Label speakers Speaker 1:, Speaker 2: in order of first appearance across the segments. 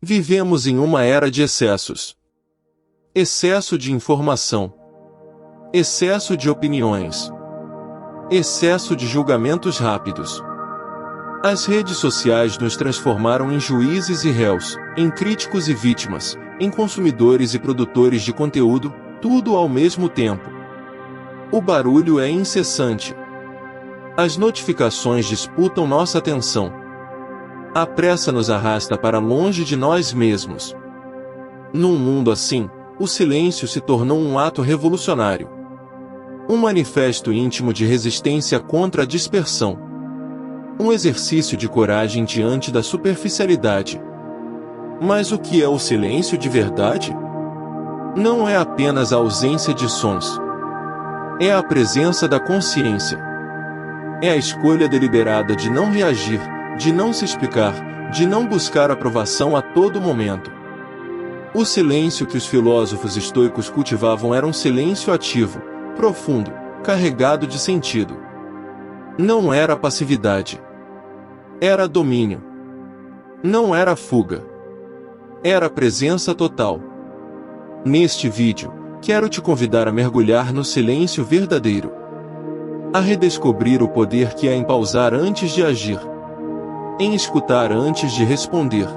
Speaker 1: Vivemos em uma era de excessos. Excesso de informação. Excesso de opiniões. Excesso de julgamentos rápidos. As redes sociais nos transformaram em juízes e réus, em críticos e vítimas, em consumidores e produtores de conteúdo, tudo ao mesmo tempo. O barulho é incessante. As notificações disputam nossa atenção. A pressa nos arrasta para longe de nós mesmos. Num mundo assim, o silêncio se tornou um ato revolucionário. Um manifesto íntimo de resistência contra a dispersão. Um exercício de coragem diante da superficialidade. Mas o que é o silêncio de verdade? Não é apenas a ausência de sons. É a presença da consciência. É a escolha deliberada de não reagir, de não se explicar, de não buscar aprovação a todo momento. O silêncio que os filósofos estoicos cultivavam era um silêncio ativo, profundo, carregado de sentido. Não era passividade. Era domínio. Não era fuga. Era presença total. Neste vídeo, quero te convidar a mergulhar no silêncio verdadeiro. A redescobrir o poder que há em pausar antes de agir. Em escutar antes de responder.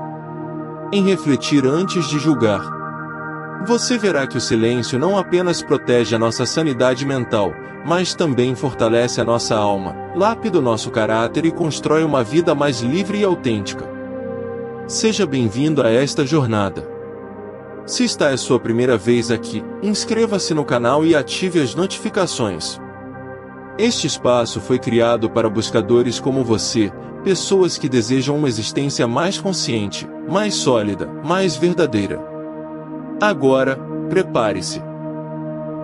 Speaker 1: Em refletir antes de julgar. Você verá que o silêncio não apenas protege a nossa sanidade mental, mas também fortalece a nossa alma, lapida o nosso caráter e constrói uma vida mais livre e autêntica. Seja bem-vindo a esta jornada. Se esta é sua primeira vez aqui, inscreva-se no canal e ative as notificações. Este espaço foi criado para buscadores como você, pessoas que desejam uma existência mais consciente, mais sólida, mais verdadeira. Agora, prepare-se.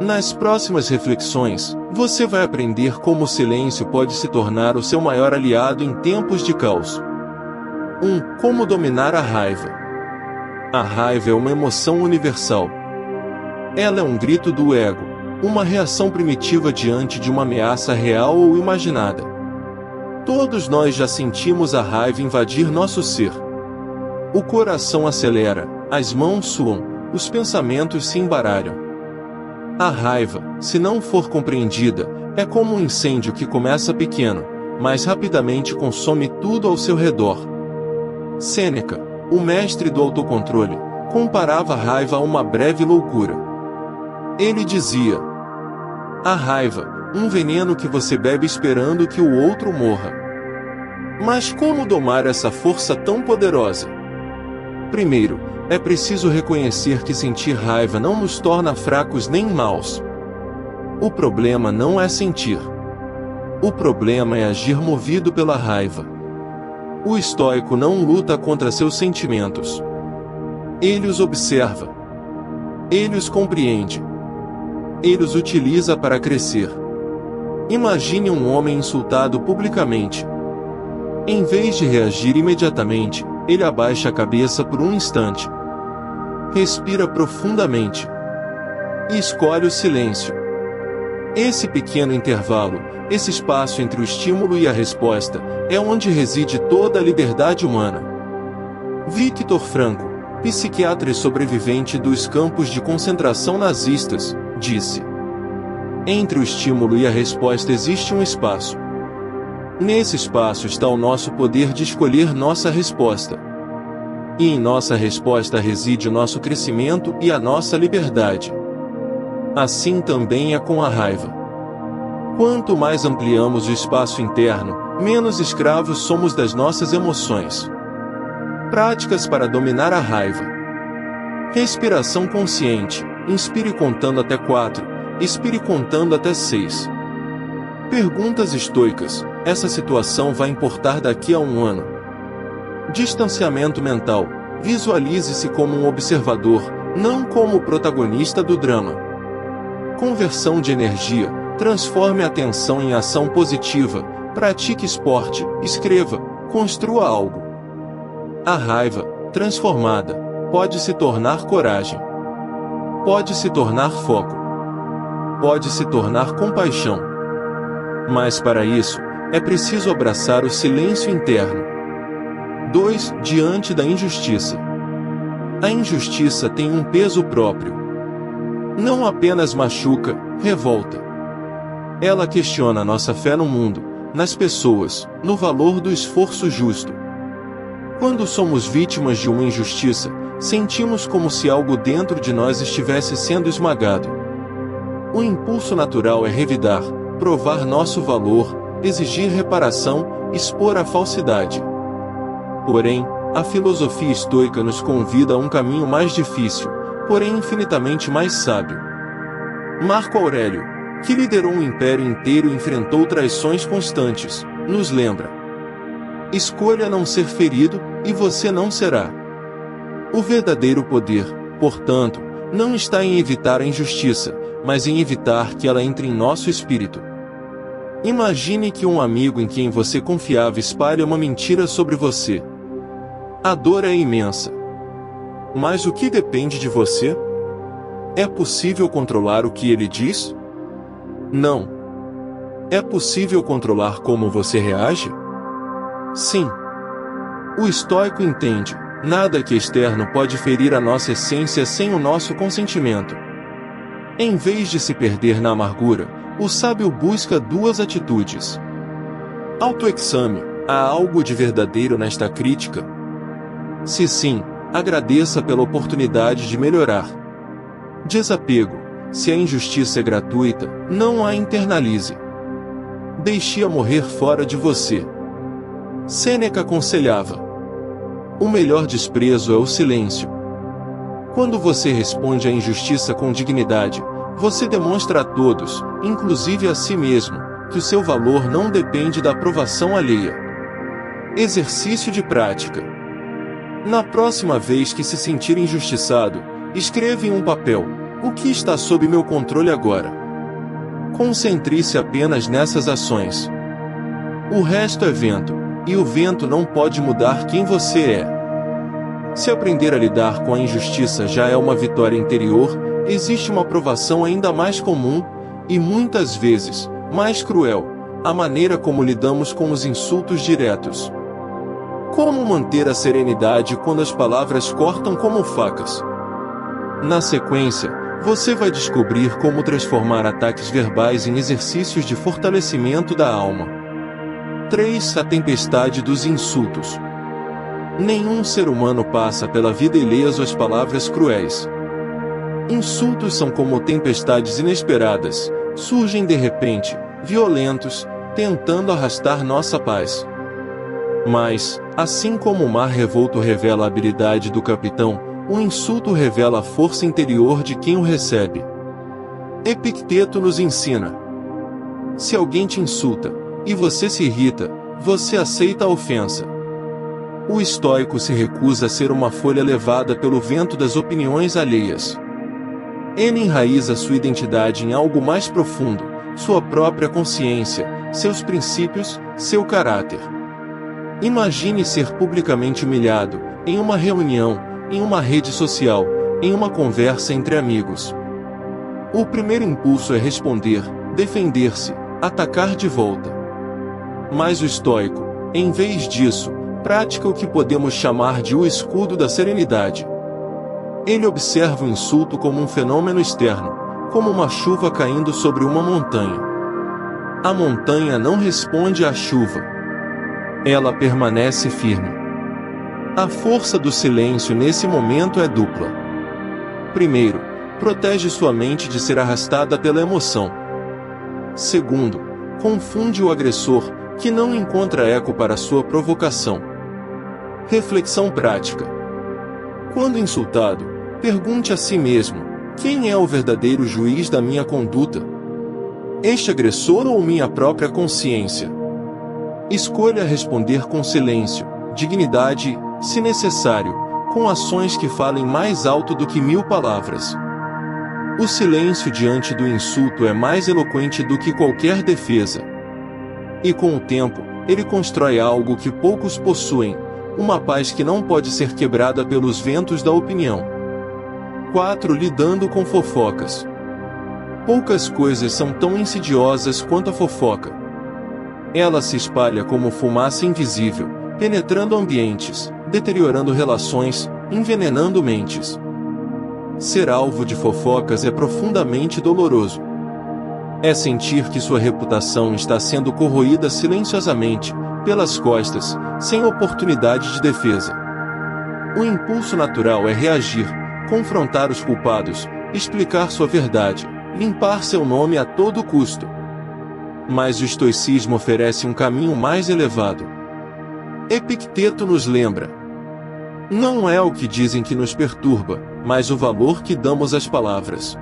Speaker 1: Nas próximas reflexões, você vai aprender como o silêncio pode se tornar o seu maior aliado em tempos de caos. 1. Como dominar a raiva. A raiva é uma emoção universal. Ela é um grito do ego, uma reação primitiva diante de uma ameaça real ou imaginada. Todos nós já sentimos a raiva invadir nosso ser. O coração acelera, as mãos suam, os pensamentos se embaralham. A raiva, se não for compreendida, é como um incêndio que começa pequeno, mas rapidamente consome tudo ao seu redor. Sêneca, o mestre do autocontrole, comparava a raiva a uma breve loucura. Ele dizia: a raiva, um veneno que você bebe esperando que o outro morra. Mas como domar essa força tão poderosa? Primeiro, é preciso reconhecer que sentir raiva não nos torna fracos nem maus. O problema não é sentir. O problema é agir movido pela raiva. O estoico não luta contra seus sentimentos. Ele os observa. Ele os compreende. Ele os utiliza para crescer. Imagine um homem insultado publicamente. Em vez de reagir imediatamente, ele abaixa a cabeça por um instante. Respira profundamente. E escolhe o silêncio. Esse pequeno intervalo, esse espaço entre o estímulo e a resposta, é onde reside toda a liberdade humana. Viktor Frankl, psiquiatra e sobrevivente dos campos de concentração nazistas, disse: entre o estímulo e a resposta existe um espaço. Nesse espaço está o nosso poder de escolher nossa resposta. E em nossa resposta reside o nosso crescimento e a nossa liberdade. Assim também é com a raiva. Quanto mais ampliamos o espaço interno, menos escravos somos das nossas emoções. Práticas para dominar a raiva. Respiração consciente. Inspire contando até 4, expire contando até 6. Perguntas estoicas. Essa situação vai importar daqui a um ano. Distanciamento mental. Visualize-se como um observador, não como o protagonista do drama. Conversão de energia. Transforme a atenção em ação positiva. Pratique esporte, escreva, construa algo. A raiva, transformada, pode se tornar coragem. Pode se tornar foco. Pode se tornar compaixão. Mas para isso, é preciso abraçar o silêncio interno. 2. Diante da injustiça. A injustiça tem um peso próprio. Não apenas machuca, revolta. Ela questiona nossa fé no mundo, nas pessoas, no valor do esforço justo. Quando somos vítimas de uma injustiça, sentimos como se algo dentro de nós estivesse sendo esmagado. O impulso natural é revidar, provar nosso valor, exigir reparação, expor a falsidade. Porém, a filosofia estoica nos convida a um caminho mais difícil, porém infinitamente mais sábio. Marco Aurélio, que liderou um império inteiro e enfrentou traições constantes, nos lembra: escolha não ser ferido, e você não será. O verdadeiro poder, portanto, não está em evitar a injustiça, mas em evitar que ela entre em nosso espírito. Imagine que um amigo em quem você confiava espalha uma mentira sobre você. A dor é imensa. Mas o que depende de você? É possível controlar o que ele diz? Não. É possível controlar como você reage? Sim. O estoico entende: nada que externo pode ferir a nossa essência sem o nosso consentimento. Em vez de se perder na amargura, o sábio busca duas atitudes. Autoexame: há algo de verdadeiro nesta crítica? Se sim, agradeça pela oportunidade de melhorar. Desapego: se a injustiça é gratuita, não a internalize. Deixe-a morrer fora de você. Sêneca aconselhava: o melhor desprezo é o silêncio. Quando você responde à injustiça com dignidade, você demonstra a todos, inclusive a si mesmo, que o seu valor não depende da aprovação alheia. Exercício de prática. Na próxima vez que se sentir injustiçado, escreva em um papel: o que está sob meu controle agora? Concentre-se apenas nessas ações. O resto é vento, e o vento não pode mudar quem você é. Se aprender a lidar com a injustiça já é uma vitória interior, existe uma provação ainda mais comum, e muitas vezes, mais cruel: a maneira como lidamos com os insultos diretos. Como manter a serenidade quando as palavras cortam como facas? Na sequência, você vai descobrir como transformar ataques verbais em exercícios de fortalecimento da alma. 3. A tempestade dos insultos. Nenhum ser humano passa pela vida ileso às palavras cruéis. Insultos são como tempestades inesperadas, surgem de repente, violentos, tentando arrastar nossa paz. Mas, assim como o mar revolto revela a habilidade do capitão, o insulto revela a força interior de quem o recebe. Epicteto nos ensina: se alguém te insulta, e você se irrita, você aceita a ofensa. O estoico se recusa a ser uma folha levada pelo vento das opiniões alheias. Ele enraiza sua identidade em algo mais profundo, sua própria consciência, seus princípios, seu caráter. Imagine ser publicamente humilhado, em uma reunião, em uma rede social, em uma conversa entre amigos. O primeiro impulso é responder, defender-se, atacar de volta. Mas o estoico, em vez disso, pratica o que podemos chamar de o escudo da serenidade. Ele observa o insulto como um fenômeno externo, como uma chuva caindo sobre uma montanha. A montanha não responde à chuva. Ela permanece firme. A força do silêncio nesse momento é dupla. Primeiro, protege sua mente de ser arrastada pela emoção. Segundo, confunde o agressor, que não encontra eco para sua provocação. Reflexão prática. Quando insultado, pergunte a si mesmo: quem é o verdadeiro juiz da minha conduta? Este agressor ou minha própria consciência? Escolha responder com silêncio, dignidade e, se necessário, com ações que falem mais alto do que 1000 palavras. O silêncio diante do insulto é mais eloquente do que qualquer defesa. E com o tempo, ele constrói algo que poucos possuem: uma paz que não pode ser quebrada pelos ventos da opinião. 4. Lidando com fofocas. Poucas coisas são tão insidiosas quanto a fofoca. Ela se espalha como fumaça invisível, penetrando ambientes, deteriorando relações, envenenando mentes. Ser alvo de fofocas é profundamente doloroso. É sentir que sua reputação está sendo corroída silenciosamente, pelas costas, sem oportunidade de defesa. O impulso natural é reagir, confrontar os culpados, explicar sua verdade, limpar seu nome a todo custo. Mas o estoicismo oferece um caminho mais elevado. Epicteto nos lembra: não é o que dizem que nos perturba, mas o valor que damos às palavras.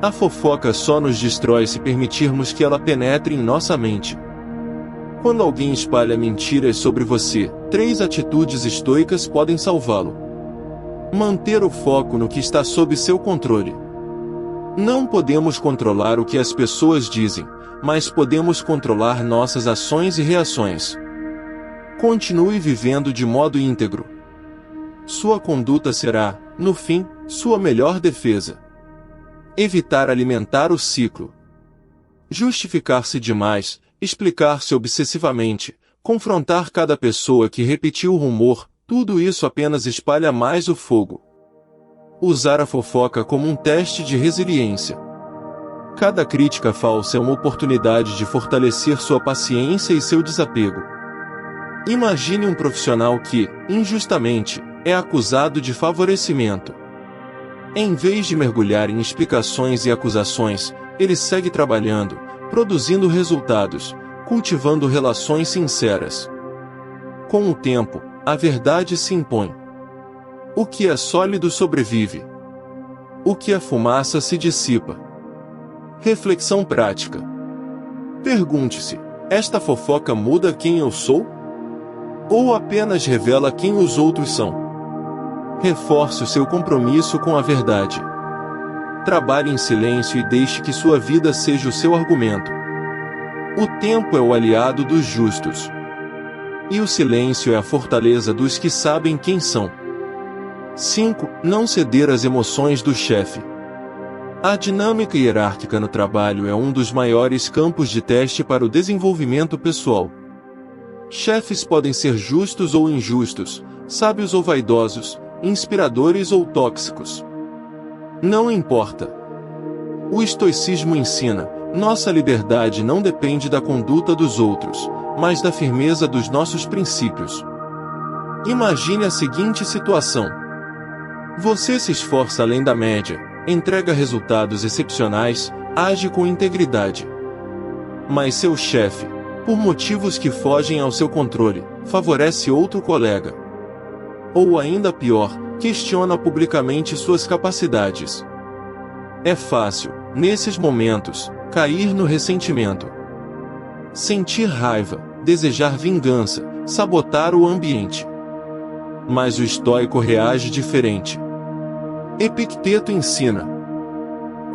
Speaker 1: A fofoca só nos destrói se permitirmos que ela penetre em nossa mente. Quando alguém espalha mentiras sobre você, 3 atitudes estoicas podem salvá-lo. Manter o foco no que está sob seu controle. Não podemos controlar o que as pessoas dizem, mas podemos controlar nossas ações e reações. Continue vivendo de modo íntegro. Sua conduta será, no fim, sua melhor defesa. Evitar alimentar o ciclo. Justificar-se demais, explicar-se obsessivamente, confrontar cada pessoa que repetiu o rumor, tudo isso apenas espalha mais o fogo. Usar a fofoca como um teste de resiliência. Cada crítica falsa é uma oportunidade de fortalecer sua paciência e seu desapego. Imagine um profissional que, injustamente, é acusado de favorecimento. Em vez de mergulhar em explicações e acusações, ele segue trabalhando, produzindo resultados, cultivando relações sinceras. Com o tempo, a verdade se impõe. O que é sólido sobrevive. O que é fumaça se dissipa. Reflexão prática. Pergunte-se: esta fofoca muda quem eu sou? Ou apenas revela quem os outros são? Reforce o seu compromisso com a verdade. Trabalhe em silêncio e deixe que sua vida seja o seu argumento. O tempo é o aliado dos justos. E o silêncio é a fortaleza dos que sabem quem são. 5. Não ceder às emoções do chefe. A dinâmica hierárquica no trabalho é um dos maiores campos de teste para o desenvolvimento pessoal. Chefes podem ser justos ou injustos, sábios ou vaidosos, inspiradores ou tóxicos. Não importa. O estoicismo ensina: nossa liberdade não depende da conduta dos outros, mas da firmeza dos nossos princípios. Imagine a seguinte situação. Você se esforça além da média, entrega resultados excepcionais, age com integridade. Mas seu chefe, por motivos que fogem ao seu controle, favorece outro colega. Ou ainda pior, questiona publicamente suas capacidades. É fácil, nesses momentos, cair no ressentimento. Sentir raiva, desejar vingança, sabotar o ambiente. Mas o estoico reage diferente. Epicteto ensina: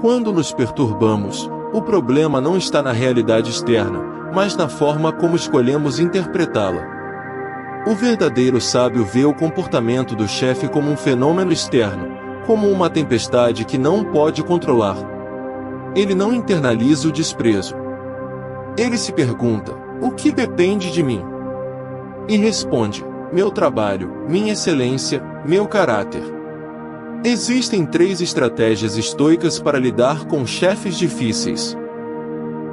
Speaker 1: quando nos perturbamos, o problema não está na realidade externa, mas na forma como escolhemos interpretá-la. O verdadeiro sábio vê o comportamento do chefe como um fenômeno externo, como uma tempestade que não pode controlar. Ele não internaliza o desprezo. Ele se pergunta: o que depende de mim? E responde: meu trabalho, minha excelência, meu caráter. Existem 3 estratégias estoicas para lidar com chefes difíceis.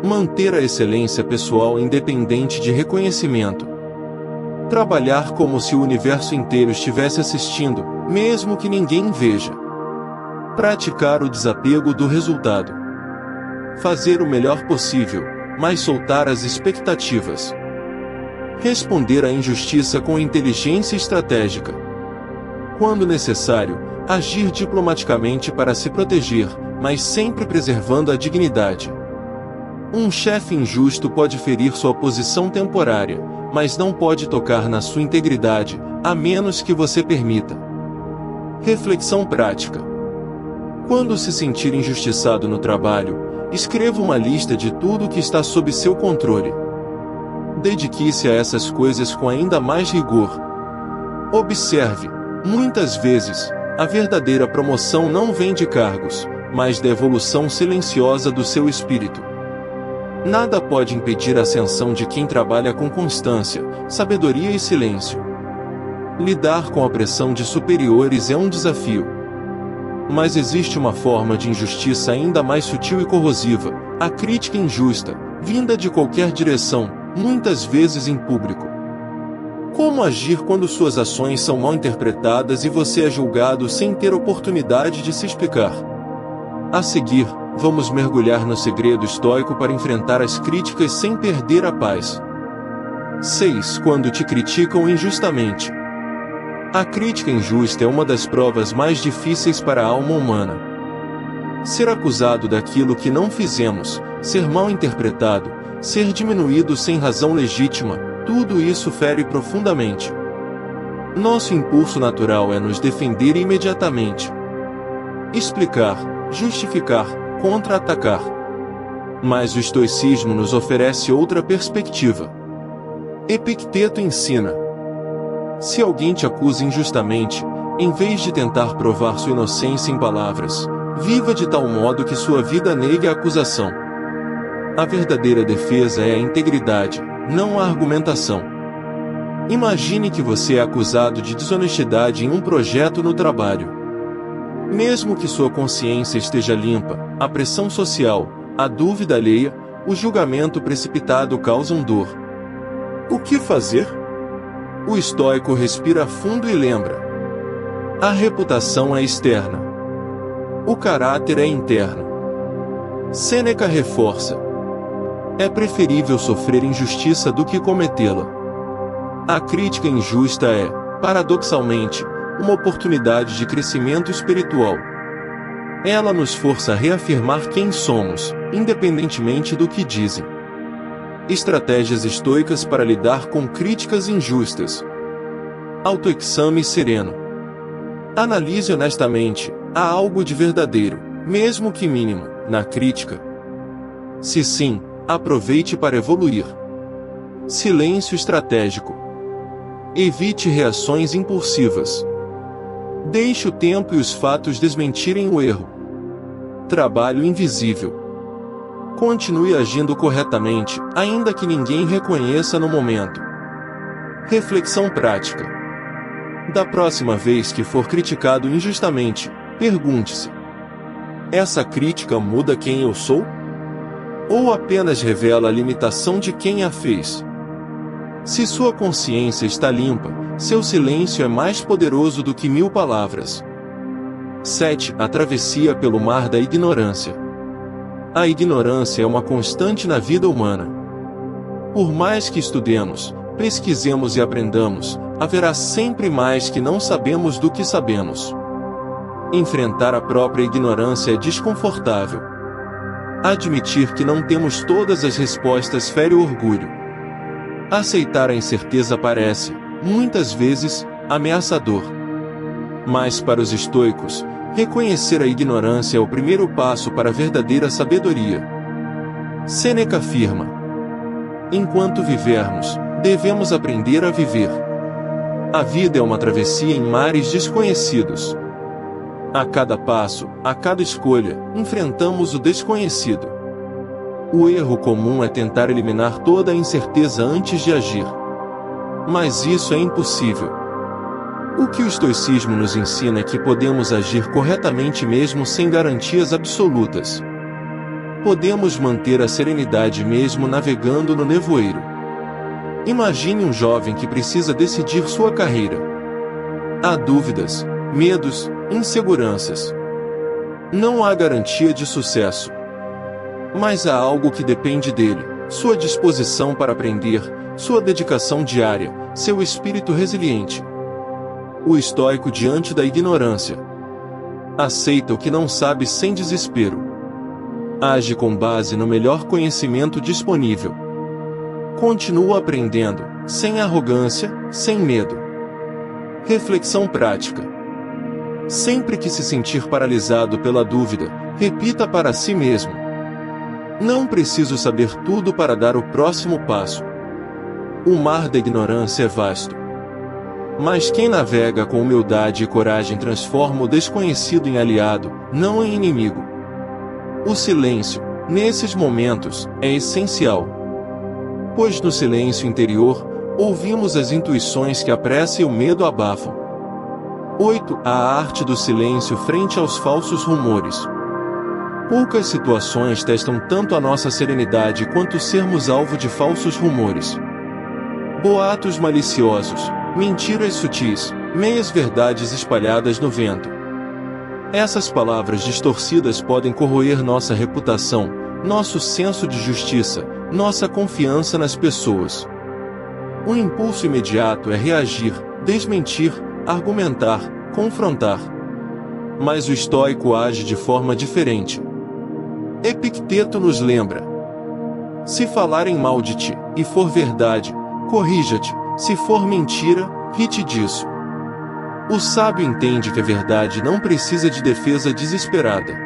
Speaker 1: Manter a excelência pessoal independente de reconhecimento. Trabalhar como se o universo inteiro estivesse assistindo, mesmo que ninguém veja. Praticar o desapego do resultado. Fazer o melhor possível, mas soltar as expectativas. Responder à injustiça com inteligência estratégica. Quando necessário, agir diplomaticamente para se proteger, mas sempre preservando a dignidade. Um chefe injusto pode ferir sua posição temporária, mas não pode tocar na sua integridade, a menos que você permita. Reflexão prática. Quando se sentir injustiçado no trabalho, escreva uma lista de tudo que está sob seu controle. Dedique-se a essas coisas com ainda mais rigor. Observe: muitas vezes, a verdadeira promoção não vem de cargos, mas da evolução silenciosa do seu espírito. Nada pode impedir a ascensão de quem trabalha com constância, sabedoria e silêncio. Lidar com a pressão de superiores é um desafio. Mas existe uma forma de injustiça ainda mais sutil e corrosiva: a crítica injusta, vinda de qualquer direção, muitas vezes em público. Como agir quando suas ações são mal interpretadas e você é julgado sem ter oportunidade de se explicar? A seguir, vamos mergulhar no segredo estoico para enfrentar as críticas sem perder a paz. 6. Quando te criticam injustamente. A crítica injusta é uma das provas mais difíceis para a alma humana. Ser acusado daquilo que não fizemos, ser mal interpretado, ser diminuído sem razão legítima, tudo isso fere profundamente. Nosso impulso natural é nos defender imediatamente. Explicar, justificar, contra-atacar. Mas o estoicismo nos oferece outra perspectiva. Epicteto ensina: se alguém te acusa injustamente, em vez de tentar provar sua inocência em palavras, viva de tal modo que sua vida negue a acusação. A verdadeira defesa é a integridade, não a argumentação. Imagine que você é acusado de desonestidade em um projeto no trabalho. Mesmo que sua consciência esteja limpa, a pressão social, a dúvida alheia, o julgamento precipitado causam dor. O que fazer? O estoico respira fundo e lembra: a reputação é externa. O caráter é interno. Sêneca reforça: é preferível sofrer injustiça do que cometê-la. A crítica injusta é, paradoxalmente, uma oportunidade de crescimento espiritual. Ela nos força a reafirmar quem somos, independentemente do que dizem. Estratégias estoicas para lidar com críticas injustas. Autoexame sereno. Analise honestamente: há algo de verdadeiro, mesmo que mínimo, na crítica? Se sim, aproveite para evoluir. Silêncio estratégico. Evite reações impulsivas. Deixe o tempo e os fatos desmentirem o erro. Trabalho invisível. Continue agindo corretamente, ainda que ninguém reconheça no momento. Reflexão prática. Da próxima vez que for criticado injustamente, pergunte-se: essa crítica muda quem eu sou? Ou apenas revela a limitação de quem a fez? Se sua consciência está limpa, seu silêncio é mais poderoso do que 1000 palavras. 7. A travessia pelo mar da ignorância. A ignorância é uma constante na vida humana. Por mais que estudemos, pesquisemos e aprendamos, haverá sempre mais que não sabemos do que sabemos. Enfrentar a própria ignorância é desconfortável. Admitir que não temos todas as respostas fere o orgulho. Aceitar a incerteza parece, muitas vezes, ameaçador. Mas para os estoicos, reconhecer a ignorância é o primeiro passo para a verdadeira sabedoria. Sêneca afirma: enquanto vivermos, devemos aprender a viver. A vida é uma travessia em mares desconhecidos. A cada passo, a cada escolha, enfrentamos o desconhecido. O erro comum é tentar eliminar toda a incerteza antes de agir. Mas isso é impossível. O que o estoicismo nos ensina é que podemos agir corretamente mesmo sem garantias absolutas. Podemos manter a serenidade mesmo navegando no nevoeiro. Imagine um jovem que precisa decidir sua carreira. Há dúvidas, medos, inseguranças. Não há garantia de sucesso. Mas há algo que depende dele: sua disposição para aprender, sua dedicação diária, seu espírito resiliente. O estoico diante da ignorância aceita o que não sabe sem desespero. Age com base no melhor conhecimento disponível. Continua aprendendo, sem arrogância, sem medo. Reflexão prática. Sempre que se sentir paralisado pela dúvida, repita para si mesmo: não preciso saber tudo para dar o próximo passo. O mar da ignorância é vasto. Mas quem navega com humildade e coragem transforma o desconhecido em aliado, não em inimigo. O silêncio, nesses momentos, é essencial. Pois no silêncio interior, Ouvimos as intuições que a pressa e o medo abafam. 8. A arte do silêncio frente aos falsos rumores. Poucas situações testam tanto a nossa serenidade quanto sermos alvo de falsos rumores. Boatos maliciosos, mentiras sutis, meias-verdades espalhadas no vento. Essas palavras distorcidas podem corroer nossa reputação, nosso senso de justiça, nossa confiança nas pessoas. O impulso imediato é reagir, desmentir, argumentar, confrontar. Mas o estoico age de forma diferente. Epicteto nos lembra: se falarem mal de ti, e for verdade, corrija-te, se for mentira, ri-te disso. O sábio entende que a verdade não precisa de defesa desesperada.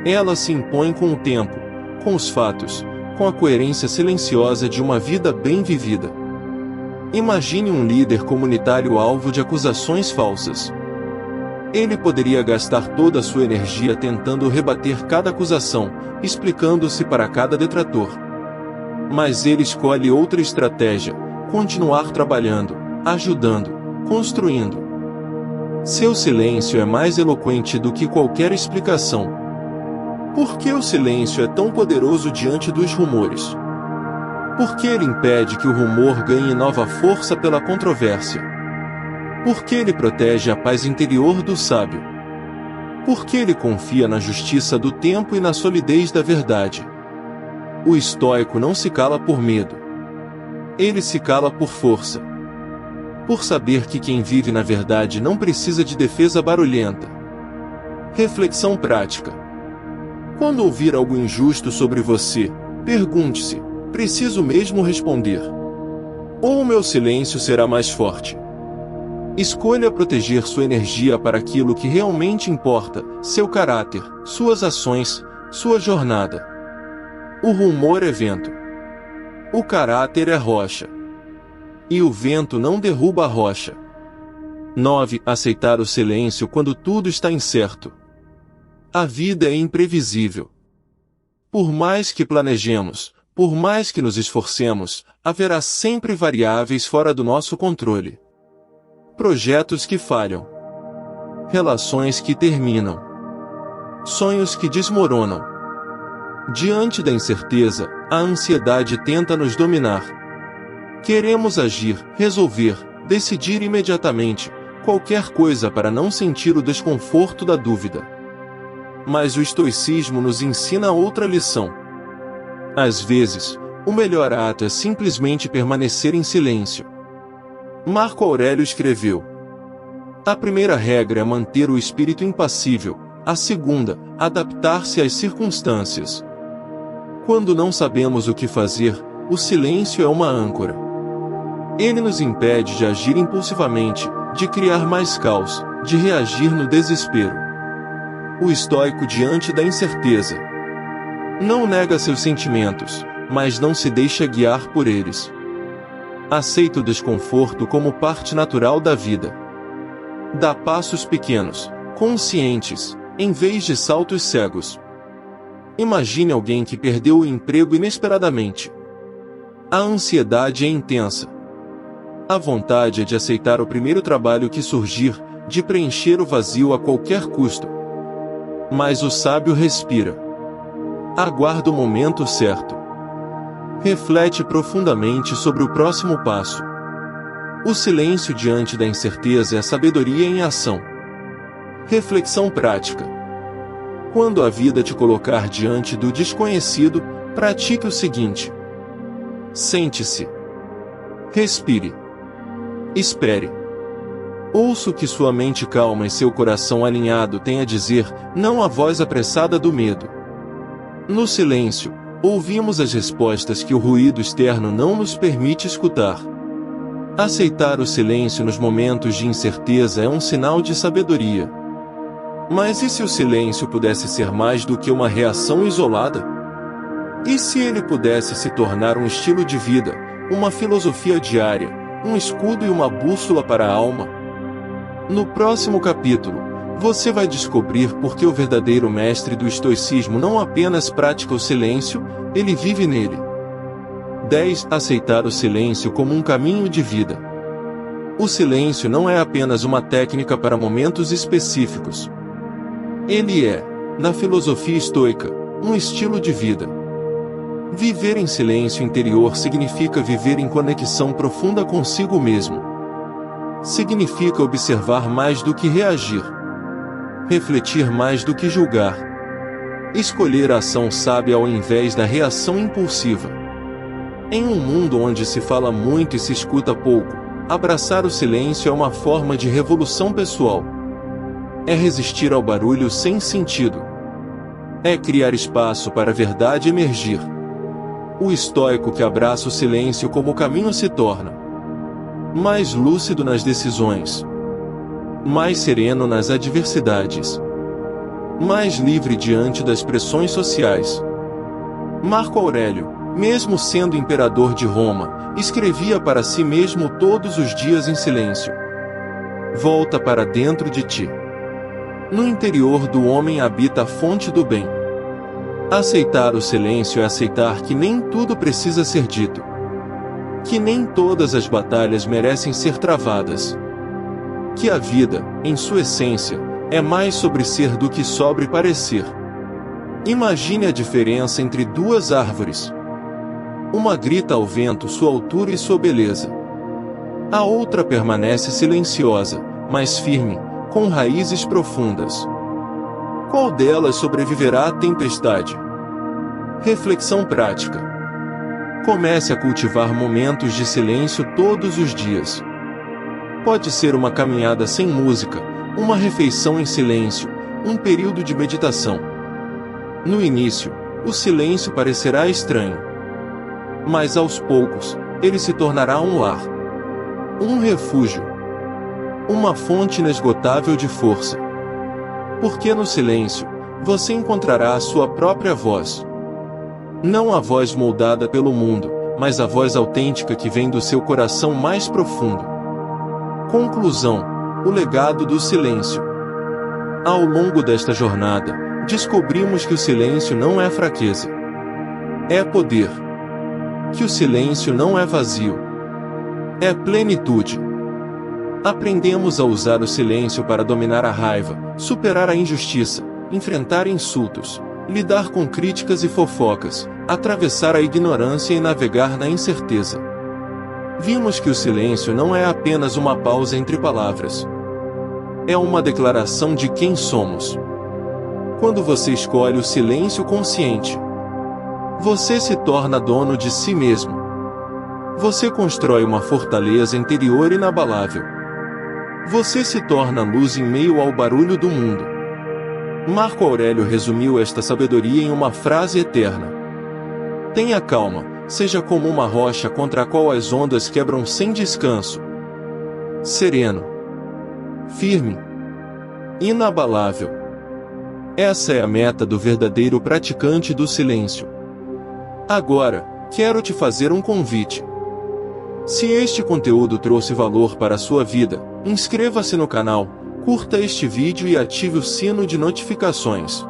Speaker 1: Ela se impõe com o tempo, com os fatos, com a coerência silenciosa de uma vida bem vivida. Imagine um líder comunitário alvo de acusações falsas. Ele poderia gastar toda a sua energia tentando rebater cada acusação, explicando-se para cada detrator. Mas ele escolhe outra estratégia: continuar trabalhando, ajudando, construindo. Seu silêncio é mais eloquente do que qualquer explicação. Por que o silêncio é tão poderoso diante dos rumores? Por que ele impede que o rumor ganhe nova força pela controvérsia? Por que ele protege a paz interior do sábio? Por que ele confia na justiça do tempo e na solidez da verdade? O estoico não se cala por medo. Ele se cala por força. Por saber que quem vive na verdade não precisa de defesa barulhenta. Reflexão prática. Quando ouvir algo injusto sobre você, pergunte-se: preciso mesmo responder? Ou o meu silêncio será mais forte? Escolha proteger sua energia para aquilo que realmente importa: seu caráter, suas ações, sua jornada. O rumor é vento. O caráter é rocha. E o vento não derruba a rocha. 9. Aceitar o silêncio quando tudo está incerto. A vida é imprevisível. Por mais que planejemos, por mais que nos esforcemos, haverá sempre variáveis fora do nosso controle. Projetos que falham. Relações que terminam. Sonhos que desmoronam. Diante da incerteza, a ansiedade tenta nos dominar. Queremos agir, resolver, decidir imediatamente, qualquer coisa para não sentir o desconforto da dúvida. Mas o estoicismo nos ensina outra lição. Às vezes, o melhor ato é simplesmente permanecer em silêncio. Marco Aurélio escreveu: a primeira regra é manter o espírito impassível, a segunda, adaptar-se às circunstâncias. Quando não sabemos o que fazer, o silêncio é uma âncora. Ele nos impede de agir impulsivamente, de criar mais caos, de reagir no desespero. O estoico diante da incerteza não nega seus sentimentos, mas não se deixa guiar por eles. Aceita o desconforto como parte natural da vida. Dá passos pequenos, conscientes, em vez de saltos cegos. Imagine alguém que perdeu o emprego inesperadamente. A ansiedade é intensa. A vontade é de aceitar o primeiro trabalho que surgir, de preencher o vazio a qualquer custo. Mas o sábio respira. Aguarda o momento certo. Reflete profundamente sobre o próximo passo. O silêncio diante da incerteza é sabedoria em ação. Reflexão prática. Quando a vida te colocar diante do desconhecido, pratique o seguinte: sente-se. Respire. Espere. Ouça o que sua mente calma e seu coração alinhado têm a dizer, não a voz apressada do medo. No silêncio, ouvimos as respostas que o ruído externo não nos permite escutar. Aceitar o silêncio nos momentos de incerteza é um sinal de sabedoria. Mas e se o silêncio pudesse ser mais do que uma reação isolada? E se ele pudesse se tornar um estilo de vida, uma filosofia diária, um escudo e uma bússola para a alma? No próximo capítulo, você vai descobrir por que o verdadeiro mestre do estoicismo não apenas pratica o silêncio, ele vive nele. 10. Aceitar o silêncio como um caminho de vida. O silêncio não é apenas uma técnica para momentos específicos. Ele é, na filosofia estoica, um estilo de vida. Viver em silêncio interior significa viver em conexão profunda consigo mesmo. Significa observar mais do que reagir. Refletir mais do que julgar. Escolher a ação sábia ao invés da reação impulsiva. Em um mundo onde se fala muito e se escuta pouco, abraçar o silêncio é uma forma de revolução pessoal. É resistir ao barulho sem sentido. É criar espaço para a verdade emergir. O estoico que abraça o silêncio como caminho se torna mais lúcido nas decisões, mais sereno nas adversidades, mais livre diante das pressões sociais. Marco Aurélio, mesmo sendo imperador de Roma, escrevia para si mesmo todos os dias em silêncio. Volta para dentro de ti. No interior do homem habita a fonte do bem. Aceitar o silêncio é aceitar que nem tudo precisa ser dito. Que nem todas as batalhas merecem ser travadas. Que a vida, em sua essência, é mais sobre ser do que sobre parecer. Imagine a diferença entre duas árvores. Uma grita ao vento sua altura e sua beleza. A outra permanece silenciosa, mas firme, com raízes profundas. Qual delas sobreviverá à tempestade? Reflexão prática. Comece a cultivar momentos de silêncio todos os dias. Pode ser uma caminhada sem música, uma refeição em silêncio, um período de meditação. No início, o silêncio parecerá estranho. Mas aos poucos, ele se tornará um lar. Um refúgio. Uma fonte inesgotável de força. Porque no silêncio, você encontrará a sua própria voz. Não a voz moldada pelo mundo, mas a voz autêntica que vem do seu coração mais profundo. Conclusão: o legado do silêncio. Ao longo desta jornada, descobrimos que o silêncio não é fraqueza. É poder. Que o silêncio não é vazio. É plenitude. Aprendemos a usar o silêncio para dominar a raiva, superar a injustiça, enfrentar insultos, lidar com críticas e fofocas, atravessar a ignorância e navegar na incerteza. Vimos que o silêncio não é apenas uma pausa entre palavras. É uma declaração de quem somos. Quando você escolhe o silêncio consciente, você se torna dono de si mesmo. Você constrói uma fortaleza interior inabalável. Você se torna luz em meio ao barulho do mundo. Marco Aurélio resumiu esta sabedoria em uma frase eterna. Tenha calma, seja como uma rocha contra a qual as ondas quebram sem descanso. Sereno. Firme. Inabalável. Essa é a meta do verdadeiro praticante do silêncio. Agora, quero te fazer um convite. Se este conteúdo trouxe valor para a sua vida, inscreva-se no canal, curta este vídeo e ative o sino de notificações.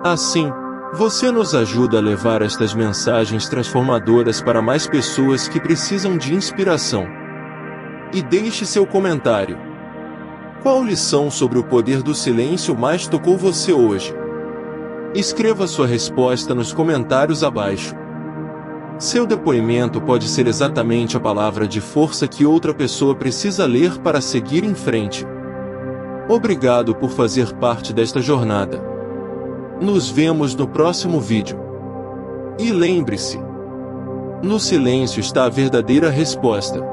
Speaker 1: Assim, você nos ajuda a levar estas mensagens transformadoras para mais pessoas que precisam de inspiração. E deixe seu comentário. Qual lição sobre o poder do silêncio mais tocou você hoje? Escreva sua resposta nos comentários abaixo. Seu depoimento pode ser exatamente a palavra de força que outra pessoa precisa ler para seguir em frente. Obrigado por fazer parte desta jornada. Nos vemos no próximo vídeo. E lembre-se, no silêncio está a verdadeira resposta.